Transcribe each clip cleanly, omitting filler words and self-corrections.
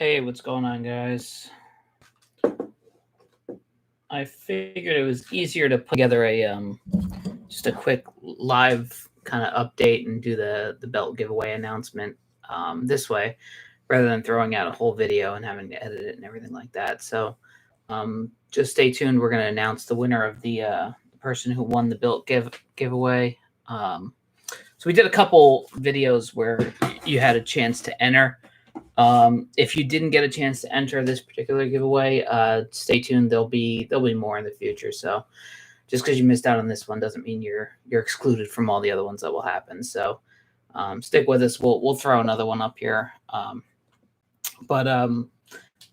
Hey, what's going on, guys? I figured it was easier to put together a just a quick live kind of update and do the belt giveaway announcement this way, rather than throwing out a whole video and having to edit it and everything like that. So just stay tuned. We're going to announce the winner of the person who won the belt giveaway. So we did a couple videos where you had a chance to enter. If you didn't get a chance to enter this particular giveaway, stay tuned. There'll be more in the future. So just because you missed out on this one doesn't mean you're excluded from all the other ones that will happen. So stick with us. We'll throw another one up here. But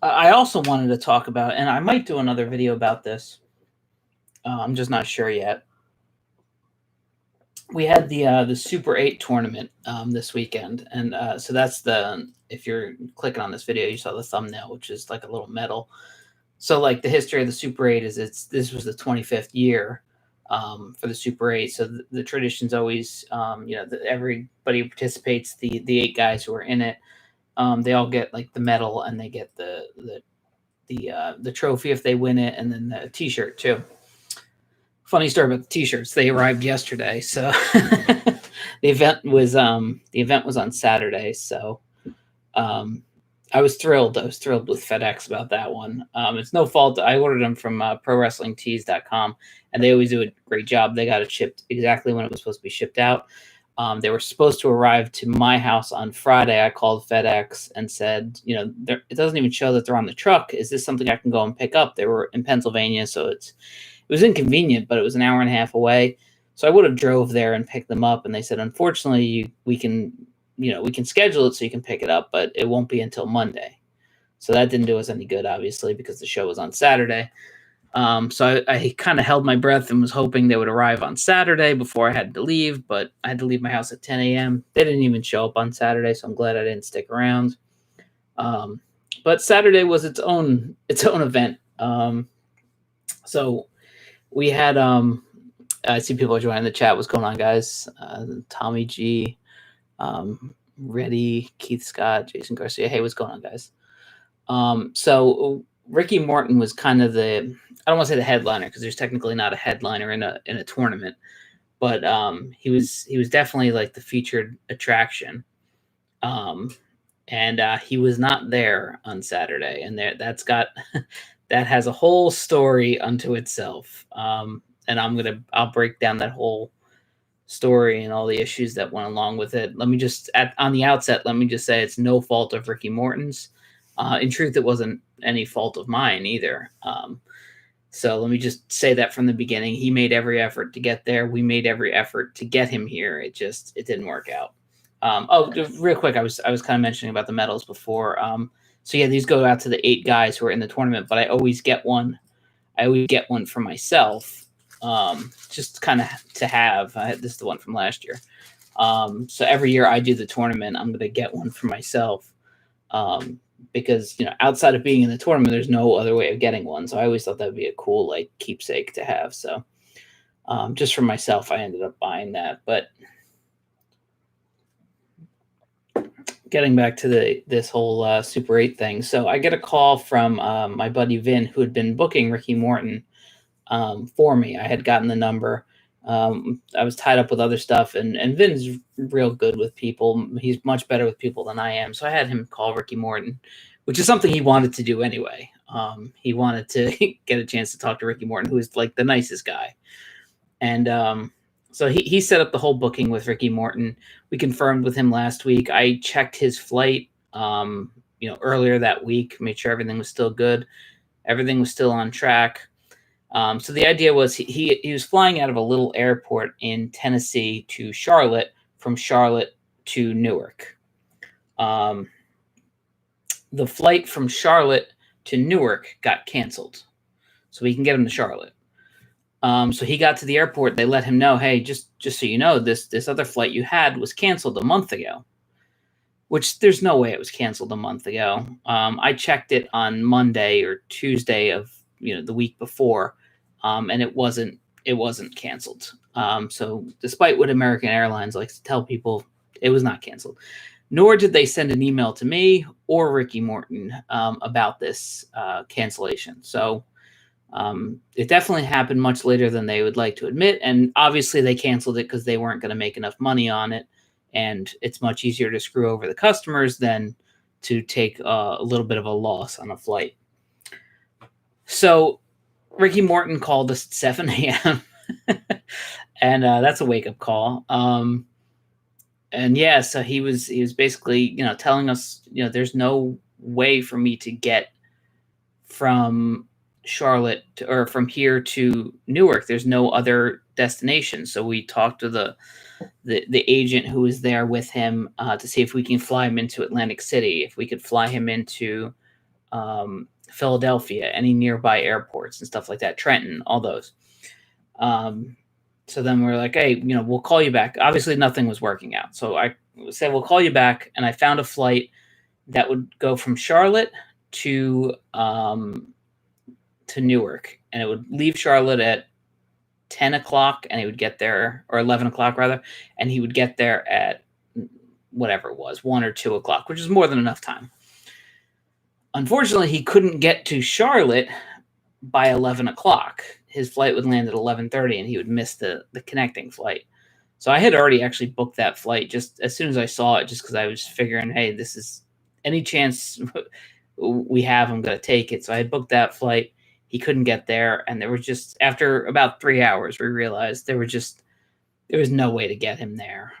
I also wanted to talk about, and I might do another video about this. I'm just not sure yet. We had the Super 8 tournament this weekend, and so that's if you're clicking on this video, you saw the thumbnail, which is like a little medal. So like the history of the Super 8 is this was the 25th year for the Super 8. So the tradition's always everybody who participates, the 8 guys who are in it, they all get like the medal, and they get the trophy if they win it, and then the T-shirt too. Funny story about the T-shirts. They arrived yesterday, so the event was on Saturday. So I was thrilled. I was thrilled with FedEx about that one. It's no fault. I ordered them from ProWrestlingTees.com, and they always do a great job. They got it shipped exactly when it was supposed to be shipped out. They were supposed to arrive to my house on Friday. I called FedEx and said, it doesn't even show that they're on the truck. Is this something I can go and pick up? They were in Pennsylvania, so it was inconvenient, but it was an hour and a half away. So I would have drove there and picked them up. And they said, unfortunately, we can schedule it so you can pick it up, but it won't be until Monday. So that didn't do us any good, obviously, because the show was on Saturday. So I kind of held my breath and was hoping they would arrive on Saturday before I had to leave, but I had to leave my house at 10 a.m. They didn't even show up on Saturday, so I'm glad I didn't stick around. But Saturday was its own event. So we had I see people joining the chat. What's going on, guys? Tommy G, Reddy, Keith Scott, Jason Garcia. Hey, what's going on, guys? So Ricky Morton was kind of I don't want to say the headliner, because there's technically not a headliner in a tournament, but he was definitely like the featured attraction. And he was not there on Saturday, and that has a whole story unto itself. And I'll break down that whole story and all the issues that went along with it. Let me just on the outset, let me just say it's no fault of Ricky Morton's. In truth, it wasn't any fault of mine either. So let me just say that from the beginning. He made every effort to get there. We made every effort to get him here. It didn't work out. Real quick, I was kind of mentioning about the medals before. So yeah, these go out to the 8 guys who are in the tournament, but I always get one. I always get one for myself, just kind of to have. This is the one from last year. So every year I do the tournament, I'm going to get one for myself, because outside of being in the tournament, there's no other way of getting one. So I always thought that would be a cool like keepsake to have. So just for myself, I ended up buying that. But getting back to this whole Super 8 thing. So I get a call from my buddy Vin, who had been booking Ricky Morton for me. I had gotten the number. I was tied up with other stuff, and Vin's real good with people. He's much better with people than I am. So I had him call Ricky Morton, which is something he wanted to do anyway. He wanted to get a chance to talk to Ricky Morton, who is like the nicest guy. And so he set up the whole booking with Ricky Morton. We confirmed with him last week. I checked his flight, earlier that week, made sure everything was still good. Everything was still on track. So the idea was he was flying out of a little airport in Tennessee to Charlotte, from Charlotte to Newark. The flight from Charlotte to Newark got canceled, so we can get him to Charlotte. So he got to the airport. They let him know, hey, just so you know, this other flight you had was canceled a month ago, which there's no way it was canceled a month ago. I checked it on Monday or Tuesday of the week before, and it wasn't canceled. So despite what American Airlines likes to tell people, it was not canceled. nor did they send an email to me or Ricky Morton about this cancellation. So it definitely happened much later than they would like to admit. And obviously they canceled it because they weren't going to make enough money on it. And it's much easier to screw over the customers than to take a little bit of a loss on a flight. So Ricky Morton called us at 7 a.m. and that's a wake-up call. And yeah, so he was basically, telling us, there's no way for me to get from Charlotte or from here to Newark. There's no other destination. So we talked to the agent who was there with him to see if we can fly him into Atlantic City, if we could fly him into Philadelphia, any nearby airports and stuff like that, Trenton, all those. So then we were like, hey, we'll call you back. Obviously, nothing was working out. So I said, we'll call you back. And I found a flight that would go from Charlotte to Newark. And it would leave Charlotte at 10 o'clock and he would get there, or 11 o'clock rather. And he would get there at whatever it was, 1 or 2 o'clock, which is more than enough time. Unfortunately, he couldn't get to Charlotte by 11 o'clock. His flight would land at 11:30 and he would miss the connecting flight. So I had already actually booked that flight just as soon as I saw it, just because I was figuring, hey, this is any chance we have, I'm going to take it. So I had booked that flight. He couldn't get there. And there was just, after about 3 hours, we realized there was no way to get him there.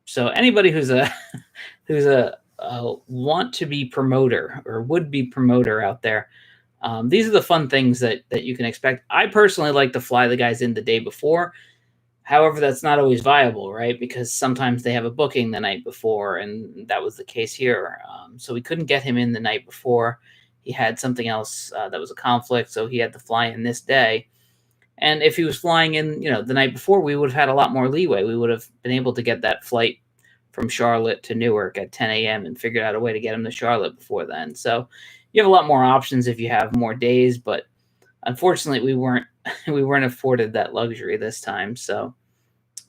So anybody who's a want to be promoter or would be promoter out there, these are the fun things that you can expect. I personally like to fly the guys in the day before. However, that's not always viable, right? Because sometimes they have a booking the night before, and that was the case here. So we couldn't get him in the night before. He had something else that was a conflict, so he had to fly in this day. And if he was flying in, the night before, we would have had a lot more leeway. We would have been able to get that flight from Charlotte to Newark at 10 a.m. and figured out a way to get him to Charlotte before then. So you have a lot more options if you have more days, but unfortunately we weren't afforded that luxury this time. So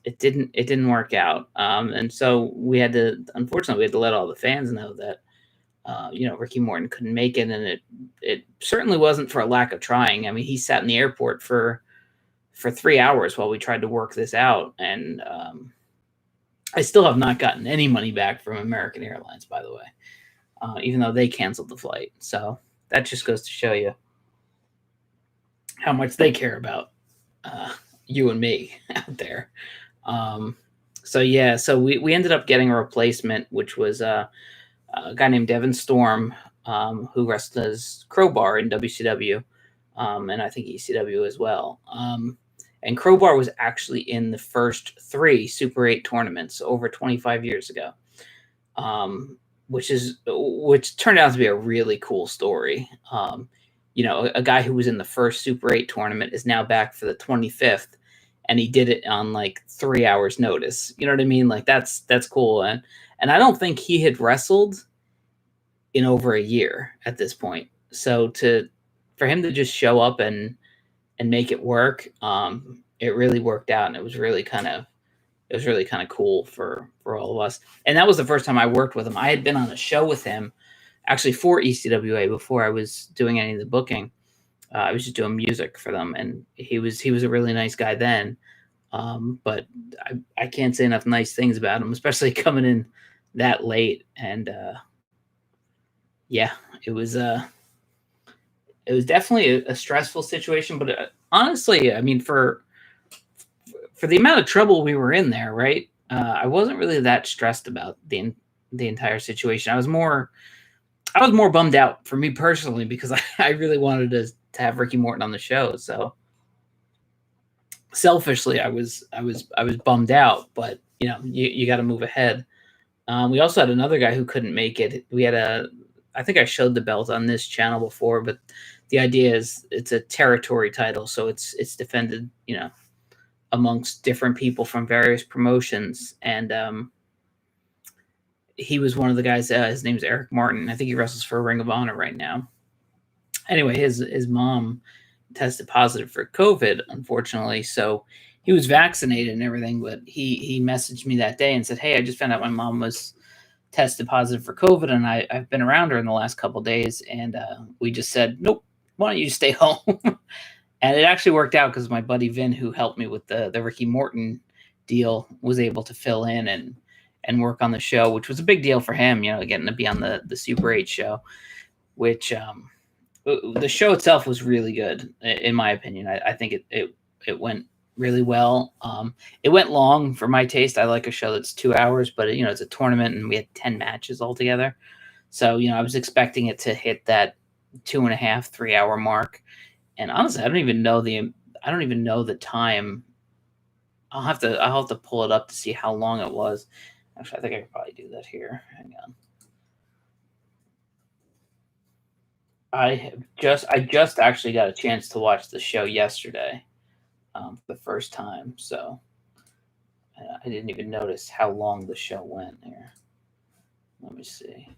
it didn't work out. And so unfortunately we had to let all the fans know that, Ricky Morton couldn't make it. And it certainly wasn't for a lack of trying. I mean, he sat in the airport for 3 hours while we tried to work this out. And, I still have not gotten any money back from American Airlines, by the way, even though they canceled the flight. So that just goes to show you how much they care about you and me out there. So we ended up getting a replacement, which was a guy named Devin Storm, who wrestled as Crowbar in WCW, and I think ECW as well. And Crowbar was actually in the first 3 Super 8 tournaments over 25 years ago, which turned out to be a really cool story. A guy who was in the first Super 8 tournament is now back for the 25th, and he did it on like 3 hours notice. You know what I mean? Like that's cool. And I don't think he had wrestled in over a year at this point. So for him to just show up and make it work, it really worked out, and it was really kind of cool for all of us. And that was the first time I worked with him. I had been on a show with him actually for ECWA before I was doing any of the booking. I was just doing music for them, and he was a really nice guy then. But I can't say enough nice things about him, especially coming in that late. And it was definitely a stressful situation, but honestly, I mean, for the amount of trouble we were in there, right? I wasn't really that stressed about the entire situation. I was more bummed out for me personally because I really wanted to have Ricky Morton on the show. So selfishly, I was bummed out, but you got to move ahead. We also had another guy who couldn't make it. We had I think I showed the belt on this channel before, but the idea is it's a territory title, so it's defended, amongst different people from various promotions. And he was one of the guys. His name's Eric Martin. I think he wrestles for Ring of Honor right now. Anyway, his mom tested positive for COVID, unfortunately, so he was vaccinated and everything. But he messaged me that day and said, "Hey, I just found out my mom was tested positive for COVID, and I've been around her in the last couple of days, and we just said, nope, why don't you stay home? And it actually worked out because my buddy Vin, who helped me with the Ricky Morton deal, was able to fill in and work on the show, which was a big deal for him, getting to be on the Super 8 show, which the show itself was really good, in my opinion. I think it went really well. It went long for my taste. I like a show that's 2 hours, but it's a tournament, and we had 10 matches altogether. So I was expecting it to hit that 2.5, 3 hour mark. And honestly, I don't even know the time. I'll have to pull it up to see how long it was. Actually, I think I could probably do that here. Hang on. I just actually got a chance to watch the show yesterday, for the first time. So I didn't even notice how long the show went here. Let me see.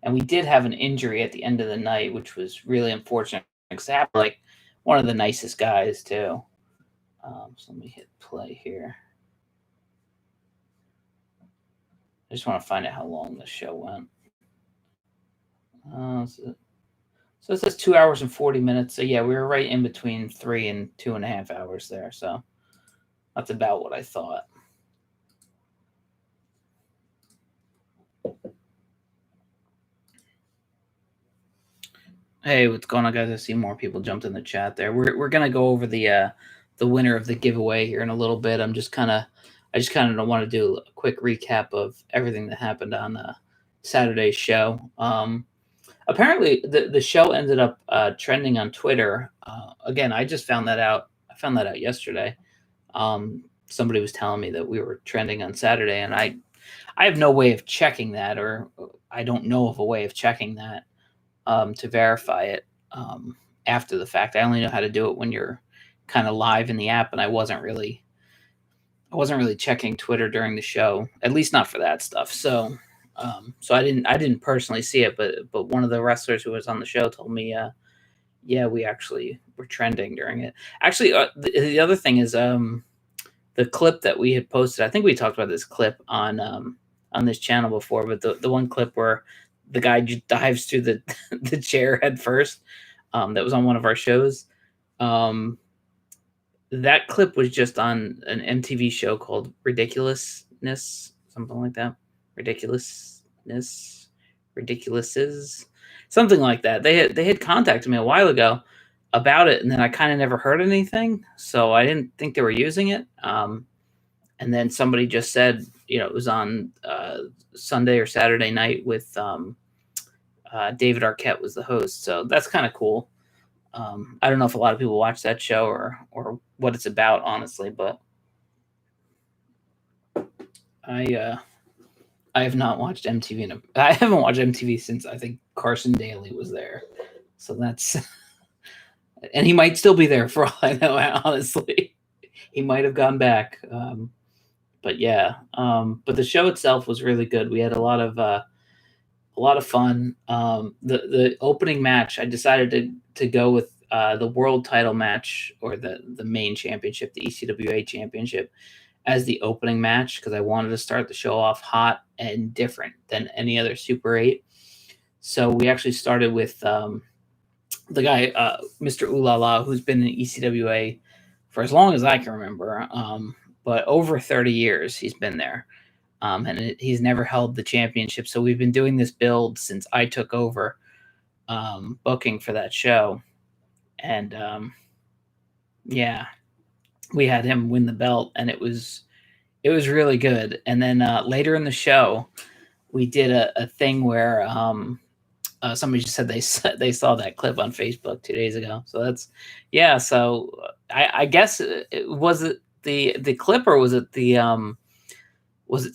And we did have an injury at the end of the night, which was really unfortunate. Except like one of the nicest guys too. So let me hit play here. I just want to find out how long the show went. So it says 2 hours and 40 minutes. So yeah, we were right in between 3 and 2.5 hours there. So that's about what I thought. Hey, what's going on, guys? I see more people jumped in the chat there. We're gonna go over the winner of the giveaway here in a little bit. I just kind of want to do a quick recap of everything that happened on Saturday's show. Apparently, the show ended up trending on Twitter. Again, I just found that out. I found that out yesterday. Somebody was telling me that we were trending on Saturday, and I have no way of checking that, or I don't know of a way of checking that to verify it after the fact. I only know how to do it when you're kind of live in the app, and I wasn't really checking Twitter during the show, at least not for that stuff. So I didn't personally see it, but one of the wrestlers who was on the show told me, yeah, we actually were trending during it. Actually, the other thing is the clip that we had posted. I think we talked about this clip on this channel before, but the one clip where the guy dives through the chair head first, that was on one of our shows. That clip was just on an MTV show called Ridiculousness, something like that. Ridiculousness, something like that. They had contacted me a while ago about it, and then I kind of never heard anything, so I didn't think they were using it. And then somebody just said, it was on Sunday or Saturday night with David Arquette was the host, so that's kind of cool. I don't know if a lot of people watch that show or what it's about, honestly, but I have not watched MTV. I haven't watched MTV since I think Carson Daly was there. So that's, and he might still be there for all I know. Honestly, he might have gone back. But yeah, but the show itself was really good. We had a lot of fun. The opening match, I decided to go with the world title match, or the main championship, the ECWA championship, as the opening match, because I wanted to start the show off hot and different than any other Super 8. So we actually started with the guy, Mr. Ooh La La, who's been in ECWA for as long as I can remember, but over 30 years he's been there. And he's never held the championship. So we've been doing this build since I took over booking for that show. And yeah, we had him win the belt, and it was really good. And then later in the show, we did a thing where somebody just said they saw that clip on Facebook 2 days ago. So that's, yeah. So I guess was it the clip, or was it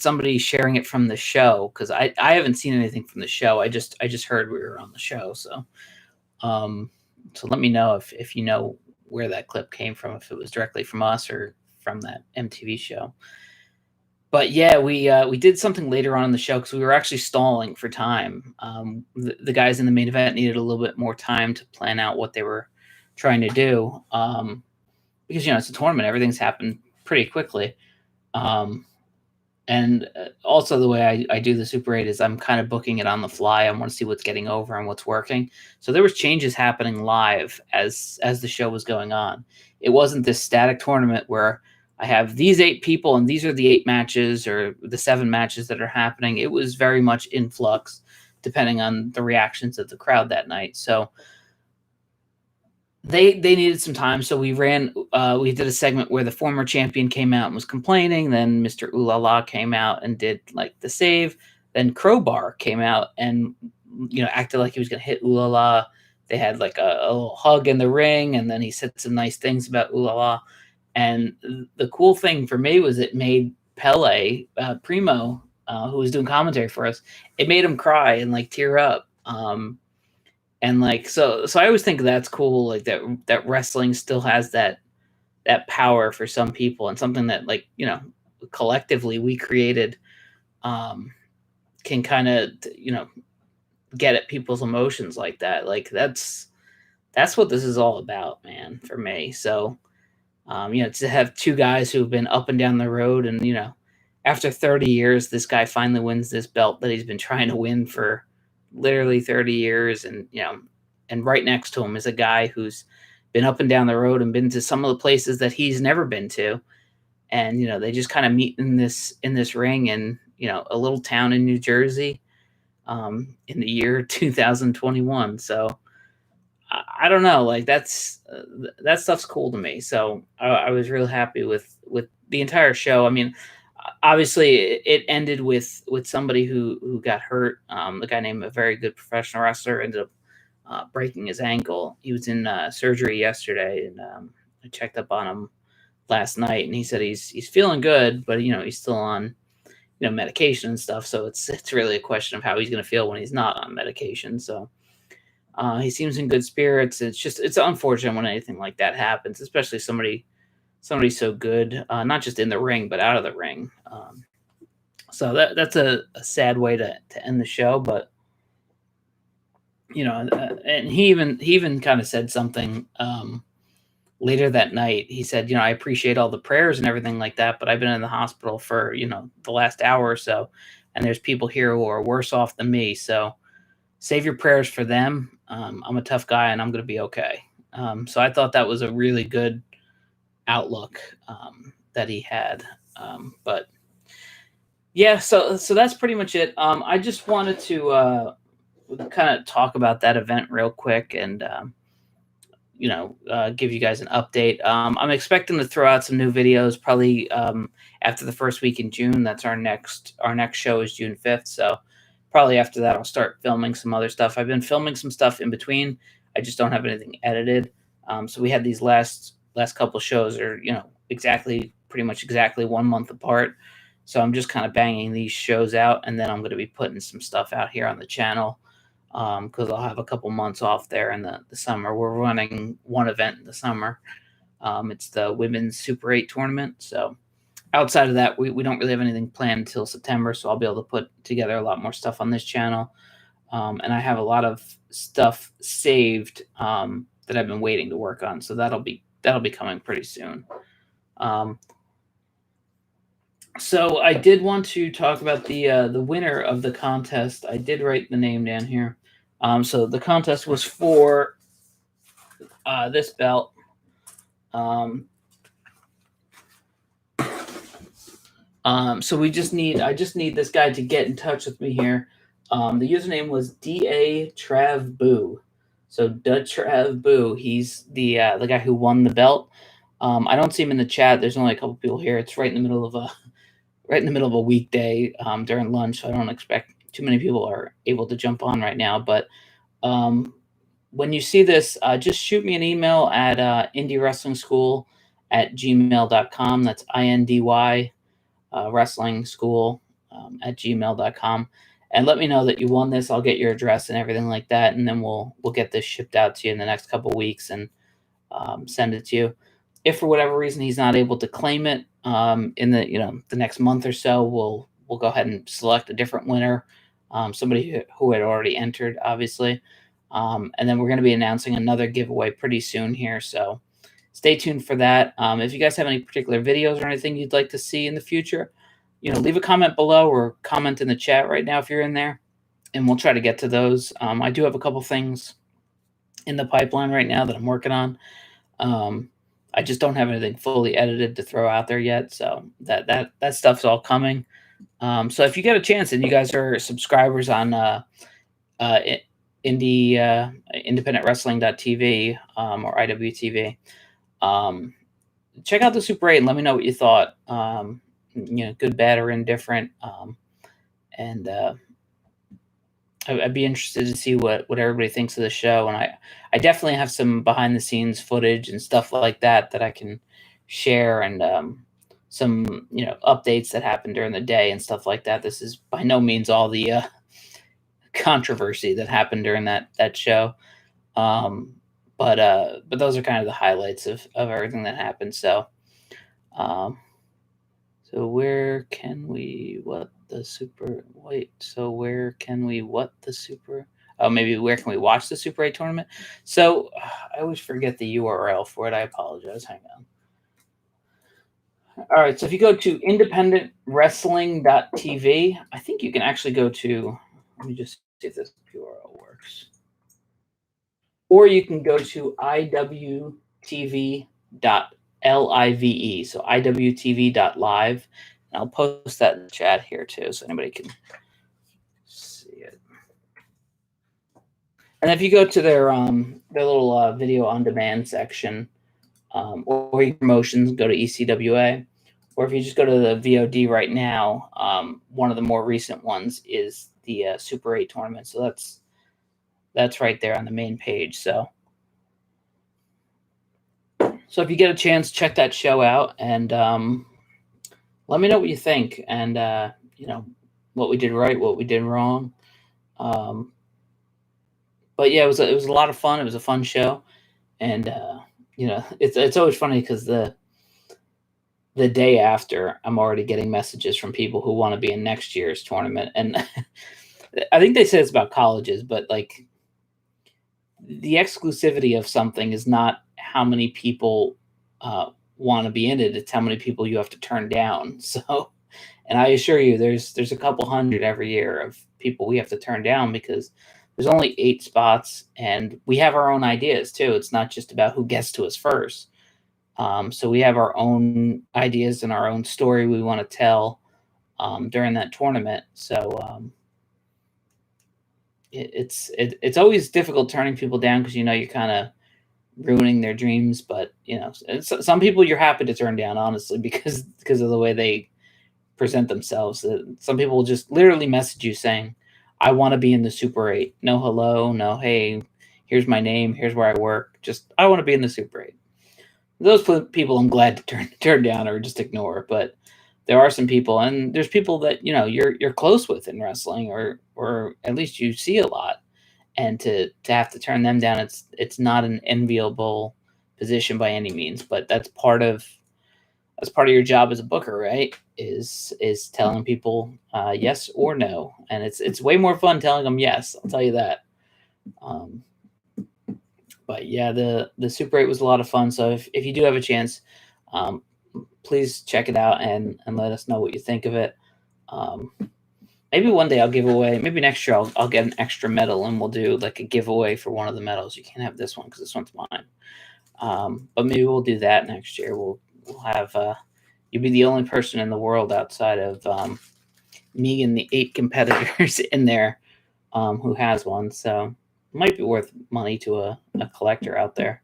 somebody sharing it from the show? Because I haven't seen anything from the show. I just heard we were on the show. So so let me know if you know where that clip came from, if it was directly from us or from that MTV show. But yeah, we did something later on in the show because we were actually stalling for time. The guys in the main event needed a little bit more time to plan out what they were trying to do, because it's a tournament, everything's happened pretty quickly. And also the way I do the Super 8 is I'm kind of booking it on the fly. I want to see what's getting over and what's working. So there was changes happening live as the show was going on. It wasn't this static tournament where I have these 8 people and these are the 8 matches or the 7 matches that are happening. It was very much in flux depending on the reactions of the crowd that night. So they needed some time, so we did a segment where the former champion came out and was complaining. Then Mr. Ooh La La came out and did like the save. Then Crowbar came out and acted like he was gonna hit Ooh La La. They had like a little hug in the ring, and then he said some nice things about Ooh La La. And the cool thing for me was it made Pele Primo, who was doing commentary for us, it made him cry and like tear up. And like so I always think that's cool, like that wrestling still has that power for some people, and something that, like, collectively we created, can kind of get at people's emotions like that. Like that's what this is all about, man, for me. So to have 2 guys who've been up and down the road, and after 30 years this guy finally wins this belt that he's been trying to win for literally 30 years. And right next to him is a guy who's been up and down the road and been to some of the places that he's never been to. And they just kind of meet in this ring in a little town in New Jersey, in the year 2021. So I don't know, like that stuff's cool to me. So I was real happy with the entire show. I mean, obviously it ended with somebody who got hurt. The guy named a very good professional wrestler ended up breaking his ankle. He was in surgery yesterday, and I checked up on him last night, and he said he's feeling good, but he's still on medication and stuff. So it's really a question of how he's going to feel when he's not on medication. So he seems in good spirits. It's unfortunate when anything like that happens, especially somebody so good, not just in the ring but out of the ring. So that's a sad way to end the show. But and he even kind of said something later that night. He said, I appreciate all the prayers and everything like that, but I've been in the hospital for the last hour or so, and there's people here who are worse off than me. So save your prayers for them. I'm a tough guy, and I'm going to be okay. So I thought that was a really good outlook that he had. But yeah, so that's pretty much it. I just wanted to kind of talk about that event real quick, and give you guys an update. I'm expecting to throw out some new videos probably after the first week in June. That's our next show is June 5th. So probably after that, I'll start filming some other stuff. I've been filming some stuff in between. I just don't have anything edited. So we had these last couple shows are, pretty much exactly 1 month apart. So I'm just kind of banging these shows out, and then I'm going to be putting some stuff out here on the channel, because I'll have a couple months off there in the summer. We're running one event in the summer. It's the Women's Super 8 tournament. So outside of that, we don't really have anything planned until September, so I'll be able to put together a lot more stuff on this channel. And I have a lot of stuff saved that I've been waiting to work on, so that'll be coming pretty soon. So I did want to talk about the winner of the contest. I did write the name down here. So the contest was for this belt. So I just need this guy to get in touch with me here. The username was DA Trav Boo. So Trav Boo, he's the guy who won the belt. I don't see him in the chat. There's only a couple people here. It's right in the middle of a weekday during lunch. So I don't expect too many people are able to jump on right now. But when you see this, just shoot me an email at Indy Wrestling School at gmail.com. That's INDY Wrestling School at gmail.com. And let me know that you won this. I'll get your address and everything like that, and then we'll get this shipped out to you in the next couple weeks and send it to you. If for whatever reason he's not able to claim it in the next month or so, we'll go ahead and select a different winner, somebody who had already entered, obviously. And then we're going to be announcing another giveaway pretty soon here, so stay tuned for that. If you guys have any particular videos or anything you'd like to see in the future, leave a comment below or comment in the chat right now if you're in there, and we'll try to get to those. I do have a couple things in the pipeline right now that I'm working on. I just don't have anything fully edited to throw out there yet, so that stuff's all coming. So if you get a chance and you guys are subscribers on Independent Wrestling.tv or IWTV, check out the Super 8 and let me know what you thought. Good, bad, or indifferent. And I'd be interested to see what everybody thinks of the show. And I definitely have some behind the scenes footage and stuff like that I can share, and some updates that happened during the day and stuff like that. This is by no means all the controversy that happened during that show. But those are kind of the highlights of everything that happened. So where can we what the super oh, maybe where can we watch the Super 8 tournament? So I always forget the URL for it. I apologize. Hang on. All right, so if you go to independentwrestling.tv, I think you can actually go to, let me just see if this URL works. Or you can go to iwtv.live, so iwtv.live. And I'll post that in the chat here too, so anybody can see it. And if you go to their little video on demand section, or your promotions, go to ECWA, or if you just go to the VOD right now, one of the more recent ones is the Super 8 tournament. So that's right there on the main page. So if you get a chance, check that show out, and let me know what you think, and what we did right, what we did wrong. But yeah, it was a lot of fun. It was a fun show, and it's always funny because the day after, I'm already getting messages from people who want to be in next year's tournament, and I think they say it's about colleges, but like the exclusivity of something is not how many people want to be in it; it's how many people you have to turn down. So, and I assure you, there's a couple hundred every year of people we have to turn down because there's only 8 spots, and we have our own ideas too. It's not just about who gets to us first. So we have our own ideas and our own story we want to tell during that tournament. So it's always difficult turning people down because you're kind of ruining their dreams. But some people you're happy to turn down, honestly, because of the way they present themselves. Some people will just literally message you saying, I want to be in the Super 8. No hello, no hey, here's my name, here's where I work. Just I want to be in the Super 8. Those people I'm glad to turn down or just ignore. But there are some people, and there's people that you're close with in wrestling, or at least you see a lot, and to have to turn them down, it's not an enviable position by any means. But that's part of your job as a booker, right? Is telling people yes or no, and it's way more fun telling them yes. I'll tell you that. But yeah, the Super 8 was a lot of fun. So if you do have a chance, please check it out and let us know what you think of it. Maybe one day I'll give away. Maybe next year I'll get an extra medal and we'll do like a giveaway for one of the medals. You can't have this one because this one's mine. But maybe we'll do that next year. We'll have you'll be the only person in the world outside of me and the 8 competitors in there who has one. So it might be worth money to a collector out there.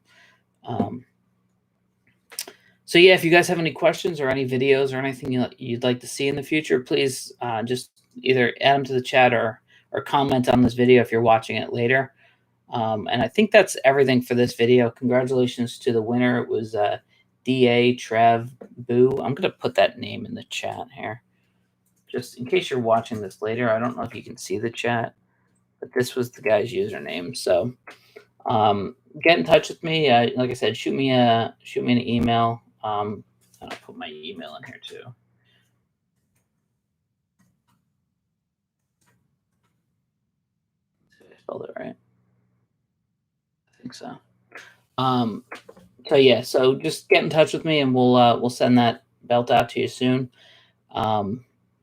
So yeah, if you guys have any questions or any videos or anything you'd like to see in the future, please just either add them to the chat or comment on this video if you're watching it later. And I think that's everything for this video. Congratulations to the winner. It was D.A. Trev Boo. I'm going to put that name in the chat here, just in case you're watching this later. I don't know if you can see the chat, but this was the guy's username. So get in touch with me. Like I said, shoot me an email. I'll put my email in here too. Did I spelled it right? I think so. So yeah, so just get in touch with me and we'll send that belt out to you soon.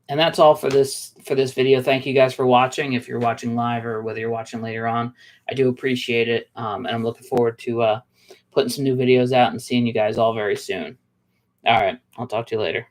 And that's all for this video. Thank you guys for watching. If you're watching live or whether you're watching later on, I do appreciate it. And I'm looking forward to putting some new videos out and seeing you guys all very soon. All right. I'll talk to you later.